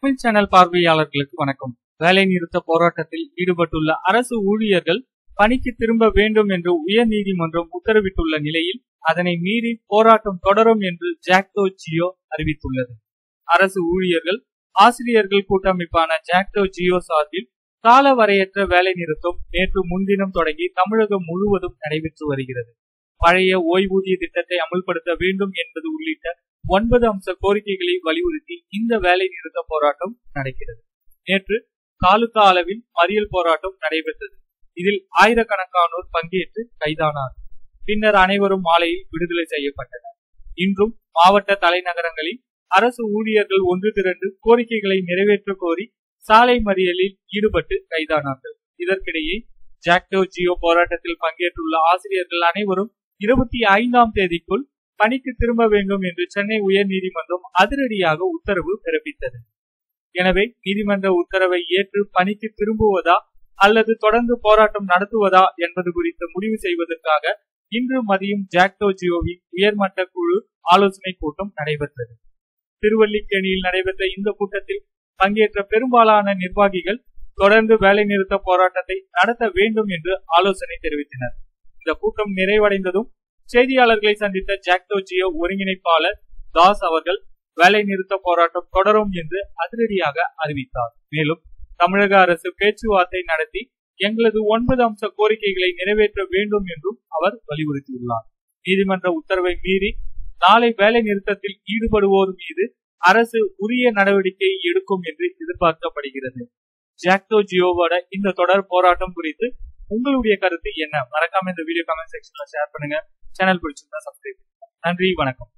டெக்மில் channel பார்வையாளர்களுக்கு வணக்கம். வேலை நிறுத்த போராட்டத்தில் ஈடுபட்டுள்ள அரசு ஊழியர்கள் பணிக்கு திரும்ப வேண்டும் என்று உயர் நீதிமன்றம் உத்தரவிட்டுள்ள நிலையில் அதனை மீறி போராட்டம் தொடரும் என்று ஜாக்டோ ஜியோ அறிவித்துள்ளது. அரசு ஊழியர்கள் ஆசிரியர்கள் கூட்டமைப்பான ஜாக்டோ ஜியோ சார்பில் கால வரையற்ற வேலை நிறுத்தம் நேற்று முன்தினம் தொடங்கி தமிழகம் முழுவதும் நடைபெற்று வருகிறது. பழைய ஓய்வூதிய திட்டத்தை அமல்படுத்த வேண்டும் என்பது உள்ளிட்ட 9 அம்ச கோரிக்கைகளை வலியுறுத்தி இந்த வேலை நிறுத்த போராட்டம் நடக்கிறது. நேற்று தாலுகா அளவில் மறியல் போராட்டம் நடைபெற்றது. இதில் ஆயிரக்கணக்கானோர் பங்கேற்று கைதானார். பின்னர் அனைவரும் மாலையில் விடுதலை செய்யப்பட்டனர். இன்றும் மாவட்ட தலைநகரங்களில் அரசு ஊழியர்கள் ஒன்று திரண்டு கோரிக்கைகளை நிறைவேற்ற கோரி சாலை மறியலில் ஈடுபட்டு கைதானார்கள். இதற்கிடையே ஜாக்டோ ஜியோ போராட்டத்தில் பங்கேற்றுள்ள ஆசிரியர்கள் அனைவரும் 25ஆம் தேதிக்குள் பணிக்கு திரும்ப வேண்டும் என்று சென்னை உயர் நீதிமன்றம் அதிரடியாக உத்தரவு பிறப்பித்தது. எனவே நீதிமன்ற உத்தரவை ஏற்று பணிக்கு திரும்புவதா அல்லது தொடர்ந்து போராட்டம் நடத்துவதா என்பது குறித்து முடிவு செய்வதற்காக இன்று மதியம் ஜாக்டோ ஜியோவின் உயர்மட்ட குழு ஆலோசனை கூட்டம் நடைபெற்றது. திருவல்லிக்கேணியில் நடைபெற்ற இந்த கூட்டத்தில் பங்கேற்ற பெரும்பாலான நிர்வாகிகள் தொடர்ந்து வேலை நிறுத்த போராட்டத்தை நடத்த வேண்டும் என்று ஆலோசனை தெரிவித்தனர். இந்த கூட்டம் நிறைவடைந்ததும் செய்தியாளர்களை சந்தித்த ஜாக்டோ ஜியோ ஒருங்கிணைப்பாளர் தாஸ் அவர்கள் வேலை நிறுத்த போராட்டம் தொடரும் என்று அதிரடியாக அறிவித்தார். மேலும் தமிழக அரசு பேச்சுவார்த்தை நடத்தி எங்களது 9 அம்ச கோரிக்கைகளை நிறைவேற்ற வேண்டும் என்றும் அவர் வலியுறுத்தியுள்ளார். நீதிமன்ற உத்தரவை மீறி நாளை வேலை நிறுத்தத்தில் ஈடுபடுவோர் மீது அரசு உரிய நடவடிக்கை எடுக்கும் என்று எதிர்பார்க்கப்படுகிறது. ஜாக்டோ ஜியோவோட இந்த தொடர் போராட்டம் குறித்து உங்களுடைய கருத்து என்ன? மறக்காம இந்த வீடியோ கமெண்ட் செக்ஷன்ல ஷேர் பண்ணுங்க. சேனல் பிடிச்சிருந்தா சப்ஸ்கிரைப் பண்ணுங்க. நன்றி, வணக்கம்.